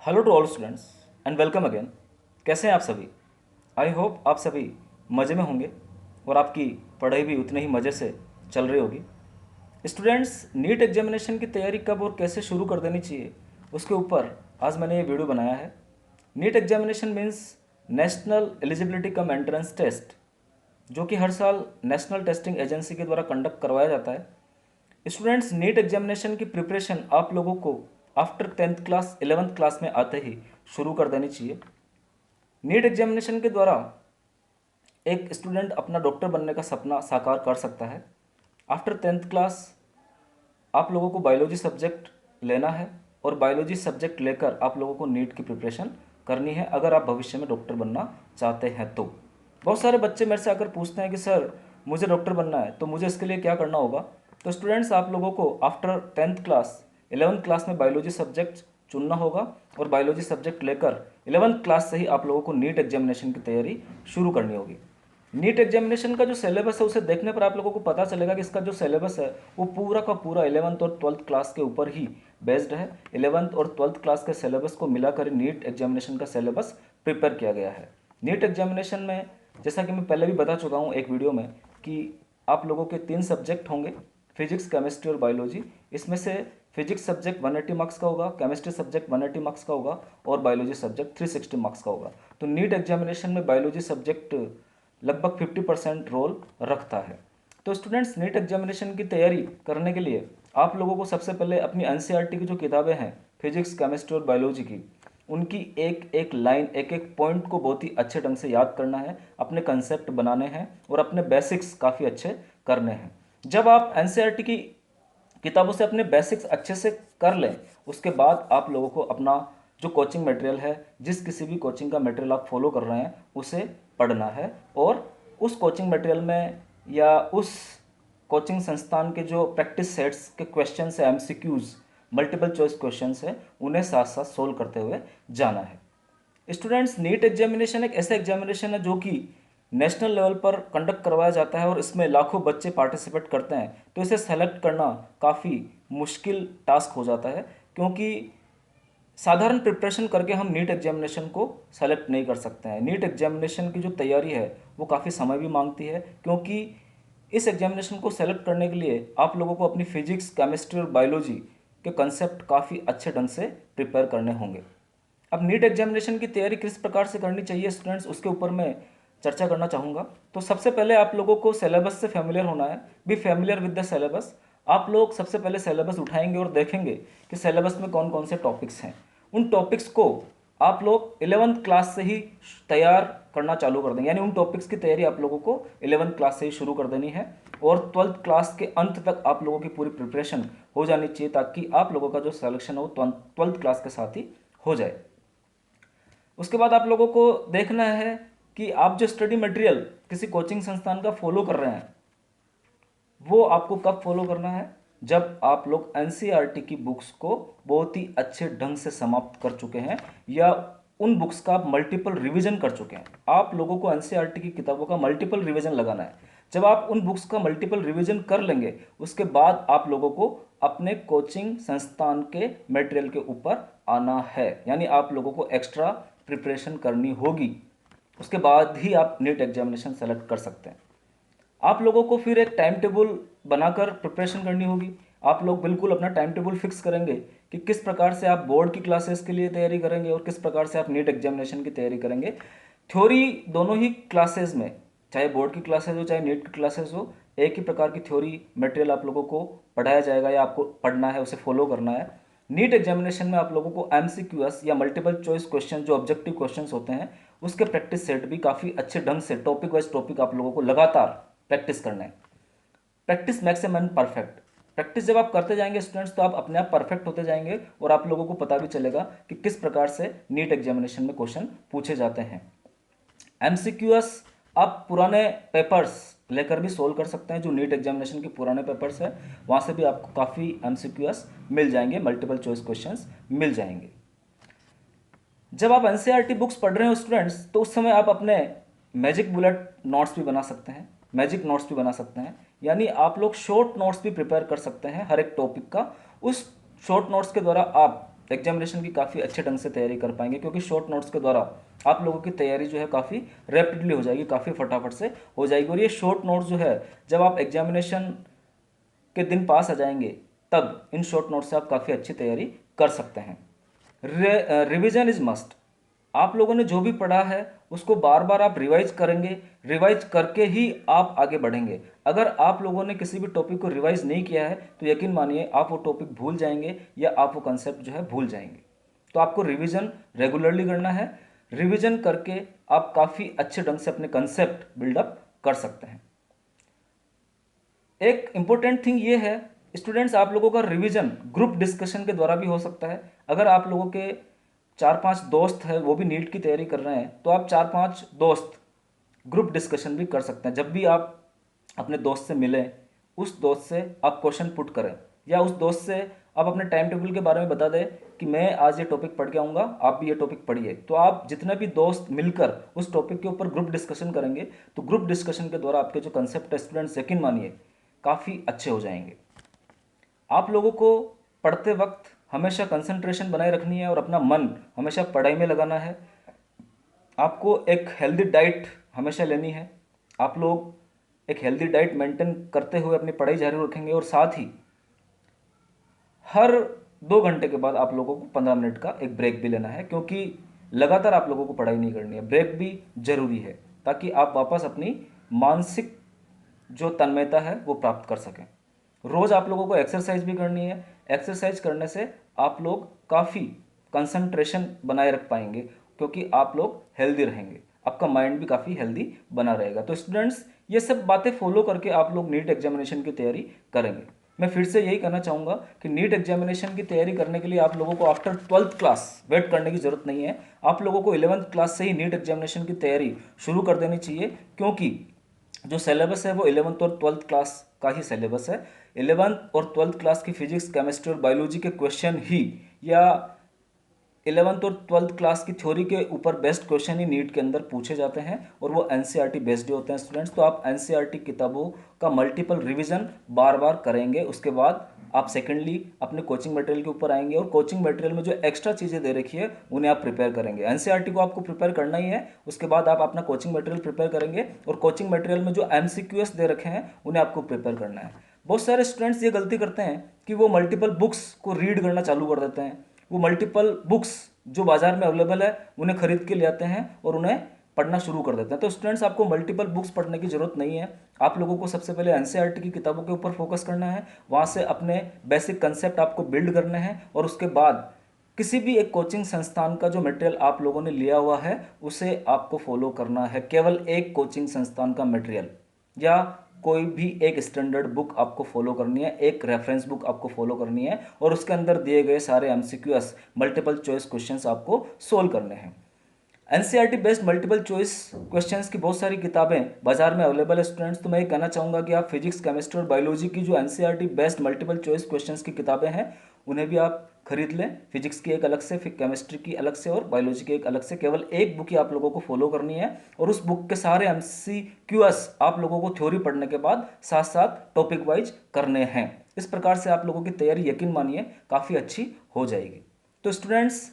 Hello to all students and welcome again. कैसे हैं आप सभी? आई होप आप सभी मज़े में होंगे और आपकी पढ़ाई भी उतने ही मज़े से चल रही होगी। स्टूडेंट्स, नीट एग्जामिनेशन की तैयारी कब और कैसे शुरू कर देनी चाहिए उसके ऊपर आज मैंने ये वीडियो बनाया है। NEET examination means national eligibility cum entrance test, जो कि हर साल नेशनल टेस्टिंग एजेंसी के द्वारा कंडक्ट करवाया जाता है। स्टूडेंट्स, नीट एग्जामिनेशन की प्रिपरेशन आप लोगों को after 10th class 11th class में आते ही शुरू कर देनी चाहिए। नीट एग्जामिनेशन के द्वारा एक स्टूडेंट अपना डॉक्टर बनने का सपना साकार कर सकता है। आफ्टर 10th क्लास आप लोगों को बायोलॉजी सब्जेक्ट लेना है और बायोलॉजी सब्जेक्ट लेकर आप लोगों को नीट की प्रिपरेशन करनी है अगर आप भविष्य में डॉक्टर बनना चाहते हैं तो। बहुत सारे बच्चे मेरे से आकर पूछते हैं कि सर मुझे डॉक्टर बनना है तो मुझे इसके लिए क्या करना होगा। तो स्टूडेंट्स, आप लोगों को after 10th class 11th class में बायोलॉजी सब्जेक्ट चुनना होगा और बायोलॉजी सब्जेक्ट लेकर 11th क्लास से ही आप लोगों को नीट एग्जामिनेशन की तैयारी शुरू करनी होगी। नीट एग्जामिनेशन का जो सिलेबस है उसे देखने पर आप लोगों को पता चलेगा कि इसका जो सिलेबस है वो पूरा का पूरा 11th और 12th क्लास के ऊपर ही बेस्ड है। 11th और 12th क्लास के सिलेबस को मिलाकर नीट एग्जामिनेशन का सिलेबस प्रिपेयर किया गया है। नीट एग्जामिनेशन में, जैसा कि मैं पहले भी बता चुका हूँ एक वीडियो में, कि आप लोगों के 3 सब्जेक्ट होंगे, फिजिक्स, केमिस्ट्री और बायोलॉजी। इसमें से फिजिक्स सब्जेक्ट 180 मार्क्स का होगा, केमिस्ट्री सब्जेक्ट 180 मार्क्स का होगा और बायोलॉजी सब्जेक्ट 360 मार्क्स का होगा। तो नीट एग्जामिनेशन में बायोलॉजी सब्जेक्ट लगभग 50% रोल रखता है। तो स्टूडेंट्स, नीट एग्जामिनेशन की तैयारी करने के लिए आप लोगों को सबसे पहले अपनी एनसीईआरटी की जो किताबें हैं फिजिक्स, केमिस्ट्री और बायोलॉजी की, उनकी एक एक लाइन, एक एक पॉइंट को बहुत ही अच्छे ढंग से याद करना है, अपने कंसेप्ट बनाने हैं और अपने बेसिक्स काफ़ी अच्छे करने हैं। जब आप एनसीईआरटी की किताबों से अपने बेसिक्स अच्छे से कर लें, उसके बाद आप लोगों को अपना जो कोचिंग मटेरियल है, जिस किसी भी कोचिंग का मटेरियल आप फॉलो कर रहे हैं उसे पढ़ना है और उस कोचिंग मटेरियल में या उस कोचिंग संस्थान के जो प्रैक्टिस सेट्स के क्वेश्चंस है, एमसीक्यूज, मल्टीपल चॉइस क्वेश्चंस है, उन्हें साथ साथ सोल्व करते हुए जाना है। स्टूडेंट्स, नीट एग्जामिनेशन एक ऐसा एग्जामिनेशन है जो कि नेशनल लेवल पर कंडक्ट करवाया जाता है और इसमें लाखों बच्चे पार्टिसिपेट करते हैं। तो इसे सेलेक्ट करना काफ़ी मुश्किल टास्क हो जाता है, क्योंकि साधारण प्रिपरेशन करके हम नीट एग्जामिनेशन को सेलेक्ट नहीं कर सकते हैं। नीट एग्जामिनेशन की जो तैयारी है वो काफ़ी समय भी मांगती है, क्योंकि इस एग्जामिनेशन को सेलेक्ट करने के लिए आप लोगों को अपनी फिजिक्स, केमिस्ट्री और बायोलॉजी के कंसेप्ट काफ़ी अच्छे ढंग से प्रिपेयर करने होंगे। अब नीट एग्जामिनेशन की तैयारी किस प्रकार से करनी चाहिए स्टूडेंट्स, उसके ऊपर मैं चर्चा करना चाहूँगा। तो सबसे पहले आप लोगों को सिलेबस से फेमिलियर होना है। Be familiar with the syllabus. आप लोग सबसे पहले सिलेबस उठाएंगे और देखेंगे कि सिलेबस में कौन कौन से टॉपिक्स हैं। उन टॉपिक्स को आप लोग 11th क्लास से ही तैयार करना चालू कर देंगे, यानी उन टॉपिक्स की तैयारी आप लोगों को 11th क्लास से ही शुरू कर देनी है और 12th क्लास के अंत तक आप लोगों की पूरी प्रिपरेशन हो जानी चाहिए, ताकि आप लोगों का जो सिलेक्शन है वो 12th क्लास के साथ ही हो जाए। उसके बाद आप लोगों को देखना है कि आप जो स्टडी मटेरियल किसी कोचिंग संस्थान का फॉलो कर रहे हैं वो आपको कब फॉलो करना है, जब आप लोग एनसीईआरटी की बुक्स को बहुत ही अच्छे ढंग से समाप्त कर चुके हैं या उन बुक्स का आप मल्टीपल रिवीजन कर चुके हैं। आप लोगों को एनसीईआरटी की किताबों का मल्टीपल रिवीजन लगाना है। जब आप उन बुक्स का मल्टीपल रिवीजन कर लेंगे, उसके बाद आप लोगों को अपने कोचिंग संस्थान के मटेरियल के ऊपर आना है, यानी आप लोगों को एक्स्ट्रा प्रिपरेशन करनी होगी। उसके बाद ही आप नीट एग्जामिनेशन सेलेक्ट कर सकते हैं। आप लोगों को फिर एक टाइम टेबल बनाकर प्रिपरेशन करनी होगी। आप लोग बिल्कुल अपना टाइम टेबल फिक्स करेंगे कि किस प्रकार से आप बोर्ड की क्लासेस के लिए तैयारी करेंगे और किस प्रकार से आप नीट एग्जामिनेशन की तैयारी करेंगे। थ्योरी दोनों ही क्लासेस में, चाहे बोर्ड की क्लासेस हो चाहे नीट की क्लासेस हो, एक ही प्रकार की थ्योरी मटेरियल आप लोगों को पढ़ाया जाएगा या आपको पढ़ना है, उसे फॉलो करना है। नीट एग्जामिनेशन में आप लोगों को एमसीक्यूएस या मल्टीपल चॉइस क्वेश्चन, जो ऑब्जेक्टिव क्वेश्चंस होते हैं, उसके प्रैक्टिस सेट भी काफ़ी अच्छे ढंग से टॉपिक वाइज टॉपिक आप लोगों को लगातार प्रैक्टिस करना है। Practice makes a man perfect. Practice जब आप करते जाएंगे स्टूडेंट्स, तो आप अपने आप परफेक्ट होते जाएंगे और आप लोगों को पता भी चलेगा कि किस प्रकार से नीट एग्जामिनेशन में क्वेश्चन पूछे जाते हैं। एमसीक्यूएस आप पुराने पेपर्स लेकर भी सोल्व कर सकते हैं। जो नीट एग्जामिनेशन के पुराने पेपर्स है वहाँ से भी आपको काफ़ी एमसीक्यूएस मिल जाएंगे, मल्टीपल चॉइस क्वेश्चंस मिल जाएंगे। जब आप एनसीईआरटी बुक्स पढ़ रहे हो स्टूडेंट्स, तो उस समय आप अपने मैजिक बुलेट नोट्स भी बना सकते हैं, मैजिक नोट्स भी बना सकते हैं, यानी आप लोग शॉर्ट नोट्स भी प्रिपेयर कर सकते हैं हर एक टॉपिक का। उस शॉर्ट नोट्स के द्वारा आप एग्जामिनेशन की काफ़ी अच्छे ढंग से तैयारी कर पाएंगे, क्योंकि शॉर्ट नोट्स के द्वारा आप लोगों की तैयारी जो है काफ़ी रैपिडली हो जाएगी, काफ़ी फटाफट से हो जाएगी। और ये शॉर्ट नोट्स जो है जब आप एग्जामिनेशन के दिन पास आ जाएंगे तब इन शॉर्ट नोट्स से आप काफ़ी अच्छी तैयारी कर सकते हैं। Revision is must. आप लोगों ने जो भी पढ़ा है उसको बार बार आप रिवाइज करेंगे, रिवाइज करके ही आप आगे बढ़ेंगे। अगर आप लोगों ने किसी भी टॉपिक को रिवाइज नहीं किया है तो यकीन मानिए आप वो टॉपिक भूल जाएंगे या आप वो कंसेप्ट जो है भूल जाएंगे। तो आपको रिवीजन रेगुलरली करना है। रिवीजन करके आप काफ़ी अच्छे ढंग से अपने कंसेप्ट बिल्डअप कर सकते हैं। एक इंपॉर्टेंट थिंग ये है स्टूडेंट्स, आप लोगों का रिवीजन ग्रुप डिस्कशन के द्वारा भी हो सकता है। अगर आप लोगों के 4-5 दोस्त हैं वो भी नीट की तैयारी कर रहे हैं तो आप 4-5 दोस्त ग्रुप डिस्कशन भी कर सकते हैं। जब भी आप अपने दोस्त से मिलें उस दोस्त से आप क्वेश्चन पुट करें, या उस दोस्त से आप अपने टाइम टेबल के बारे में बता दें कि मैं आज ये टॉपिक पढ़ के आऊँगा, आप भी ये टॉपिक पढ़िए। तो आप जितने भी दोस्त मिलकर उस टॉपिक के ऊपर ग्रुप डिस्कशन करेंगे तो ग्रुप डिस्कशन के द्वारा आपके जो कंसेप्ट है स्टूडेंट्स यकीन मानिए काफ़ी अच्छे हो जाएंगे। आप लोगों को पढ़ते वक्त हमेशा कंसंट्रेशन बनाए रखनी है और अपना मन हमेशा पढ़ाई में लगाना है। आपको एक हेल्दी डाइट हमेशा लेनी है। आप लोग एक हेल्दी डाइट मेंटेन करते हुए अपनी पढ़ाई जारी रखेंगे, और साथ ही हर 2 घंटे के बाद आप लोगों को 15 मिनट का एक ब्रेक भी लेना है, क्योंकि लगातार आप लोगों को पढ़ाई नहीं करनी है। ब्रेक भी जरूरी है ताकि आप वापस अपनी मानसिक जो तन्मयता है वो प्राप्त कर सकें। रोज़ आप लोगों को एक्सरसाइज भी करनी है। एक्सरसाइज करने से आप लोग काफ़ी कंसंट्रेशन बनाए रख पाएंगे, क्योंकि आप लोग हेल्दी रहेंगे, आपका माइंड भी काफ़ी हेल्दी बना रहेगा। तो स्टूडेंट्स ये सब बातें फॉलो करके आप लोग नीट एग्जामिनेशन की तैयारी करेंगे। मैं फिर से यही कहना चाहूँगा कि नीट एग्जामिनेशन की तैयारी करने के लिए आप लोगों को आफ्टर 12th क्लास वेट करने की ज़रूरत नहीं है। आप लोगों को 11th क्लास से ही नीट एग्जामिनेशन की तैयारी शुरू कर देनी चाहिए, क्योंकि जो सिलेबस है वो 11th और 12th क्लास का ही सिलेबस है। 11th और 12th क्लास की फिजिक्स, केमिस्ट्री और बायोलॉजी के क्वेश्चन ही, या 11th और 12th क्लास की थ्योरी के ऊपर बेस्ट क्वेश्चन ही नीट के अंदर पूछे जाते हैं, और वो एनसीईआरटी बेस्ड होते हैं स्टूडेंट्स। तो आप एनसीईआरटी किताबों का मल्टीपल रिवीजन बार बार करेंगे। उसके बाद आप सेकेंडली अपने कोचिंग मटेरियल के ऊपर आएंगे, और कोचिंग मटेरियल में जो एक्स्ट्रा चीज़ें दे रखी है उन्हें आप प्रिपेयर करेंगे। एनसीईआरटी को आपको प्रिपेयर करना ही है, उसके बाद आप अपना कोचिंग मटेरियल प्रिपेयर करेंगे, और कोचिंग मटेरियल में जो एमसीक्यूएस दे रखे हैं उन्हें आपको प्रिपेयर करना है। बहुत सारे स्टूडेंट्स ये गलती करते हैं कि वो मल्टीपल बुक्स को रीड करना चालू कर देते हैं। वो मल्टीपल बुक्स जो बाजार में अवेलेबल है उन्हें खरीद के ले आते हैं और उन्हें पढ़ना शुरू कर देते हैं। तो स्टूडेंट्स आपको मल्टीपल बुक्स पढ़ने की जरूरत नहीं है। आप लोगों को सबसे पहले एनसीईआरटी की किताबों के ऊपर फोकस करना है, वहाँ से अपने बेसिक कंसेप्ट आपको बिल्ड करने हैं, और उसके बाद किसी भी एक कोचिंग संस्थान का जो मटेरियल आप लोगों ने लिया हुआ है उसे आपको फॉलो करना है। केवल एक कोचिंग संस्थान का मटेरियल या कोई भी एक स्टैंडर्ड बुक आपको फॉलो करनी है, एक रेफरेंस बुक आपको फॉलो करनी है, और उसके अंदर दिए गए सारे एमसीक्यूएस मल्टीपल चॉइस क्वेश्चंस आपको सोल्व करने हैं। NCERT based multiple choice questions की बहुत सारी किताबें बाजार में अवेलेबल है स्टूडेंट्स। तो मैं ये कहना चाहूँगा कि आप फिजिक्स, केमिस्ट्री और बायोलॉजी की जो NCERT based multiple choice questions की किताबें हैं उन्हें भी आप खरीद लें। फिजिक्स की एक अलग से, फिर केमिस्ट्री की अलग से, और बायोलॉजी की एक अलग से। केवल एक बुक ही आप लोगों को फॉलो करनी है, और उस बुक के सारे एमसीक्यूएस आप लोगों को थ्योरी पढ़ने के बाद साथ साथ टॉपिक वाइज करने हैं। इस प्रकार से आप लोगों की तैयारी यकीन मानिए काफ़ी अच्छी हो जाएगी। तो स्टूडेंट्स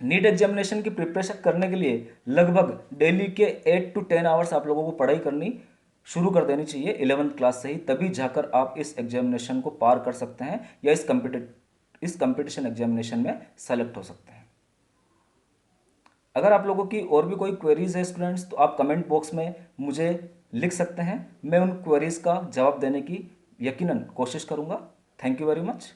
नीट एग्जामिनेशन की प्रिपरेशन करने के लिए लगभग डेली के 8 to 10 आवर्स आप लोगों को पढ़ाई करनी शुरू कर देनी चाहिए 11th क्लास से ही, तभी जाकर आप इस एग्जामिनेशन को पार कर सकते हैं या इस कंपटीशन एग्जामिनेशन में सेलेक्ट हो सकते हैं। अगर आप लोगों की और भी कोई क्वेरीज है स्टूडेंट्स तो आप कमेंट बॉक्स में मुझे लिख सकते हैं। मैं उन क्वेरीज का जवाब देने की यकीनन कोशिश करूंगा। Thank you very much.